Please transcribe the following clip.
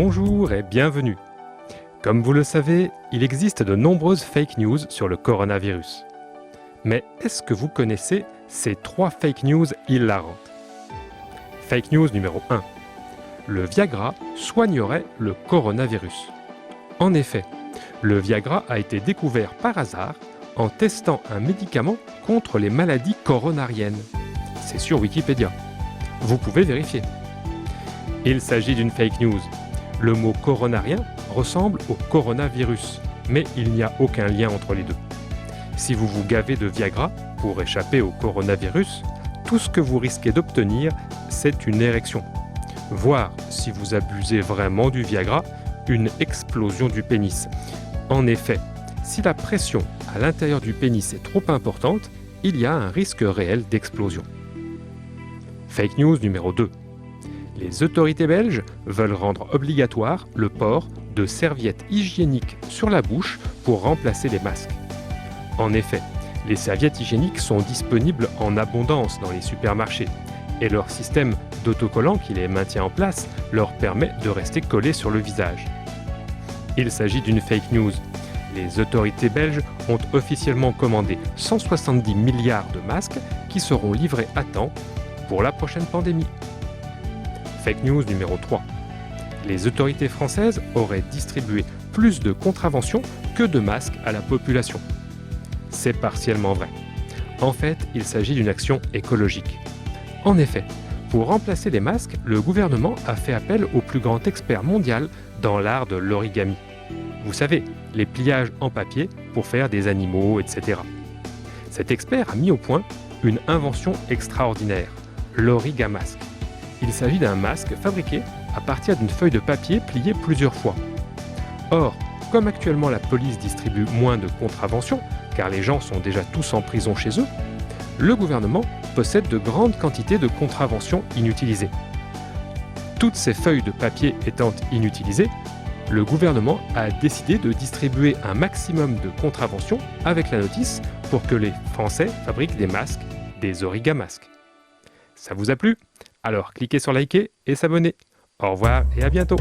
Bonjour et bienvenue. Comme vous le savez, il existe de nombreuses fake news sur le coronavirus. Mais est-ce que vous connaissez ces 3 fake news hilarantes? Fake news numéro 1. Le Viagra soignerait le coronavirus. En effet, le Viagra a été découvert par hasard en testant un médicament contre les maladies coronariennes. C'est sur Wikipédia. Vous pouvez vérifier. Il s'agit d'une fake news. Le mot coronarien ressemble au coronavirus, mais il n'y a aucun lien entre les deux. Si vous vous gavez de Viagra pour échapper au coronavirus, tout ce que vous risquez d'obtenir, c'est une érection. Voire, si vous abusez vraiment du Viagra, une explosion du pénis. En effet, si la pression à l'intérieur du pénis est trop importante, il y a un risque réel d'explosion. Fake news numéro 2. Les autorités belges veulent rendre obligatoire le port de serviettes hygiéniques sur la bouche pour remplacer les masques. En effet, les serviettes hygiéniques sont disponibles en abondance dans les supermarchés et leur système d'autocollants qui les maintient en place leur permet de rester collés sur le visage. Il s'agit d'une fake news. Les autorités belges ont officiellement commandé 170 milliards de masques qui seront livrés à temps pour la prochaine pandémie. Fake news numéro 3. Les autorités françaises auraient distribué plus de contraventions que de masques à la population. C'est partiellement vrai. En fait, il s'agit d'une action écologique. En effet, pour remplacer les masques, le gouvernement a fait appel au plus grand expert mondial dans l'art de l'origami. Vous savez, les pliages en papier pour faire des animaux, etc. Cet expert a mis au point une invention extraordinaire, l'origamasque. Il s'agit d'un masque fabriqué à partir d'une feuille de papier pliée plusieurs fois. Or, comme actuellement la police distribue moins de contraventions, car les gens sont déjà tous en prison chez eux, le gouvernement possède de grandes quantités de contraventions inutilisées. Toutes ces feuilles de papier étant inutilisées, le gouvernement a décidé de distribuer un maximum de contraventions avec la notice pour que les Français fabriquent des masques, des origamasques. Ça vous a plu? Alors cliquez sur liker et s'abonner. Au revoir et à bientôt.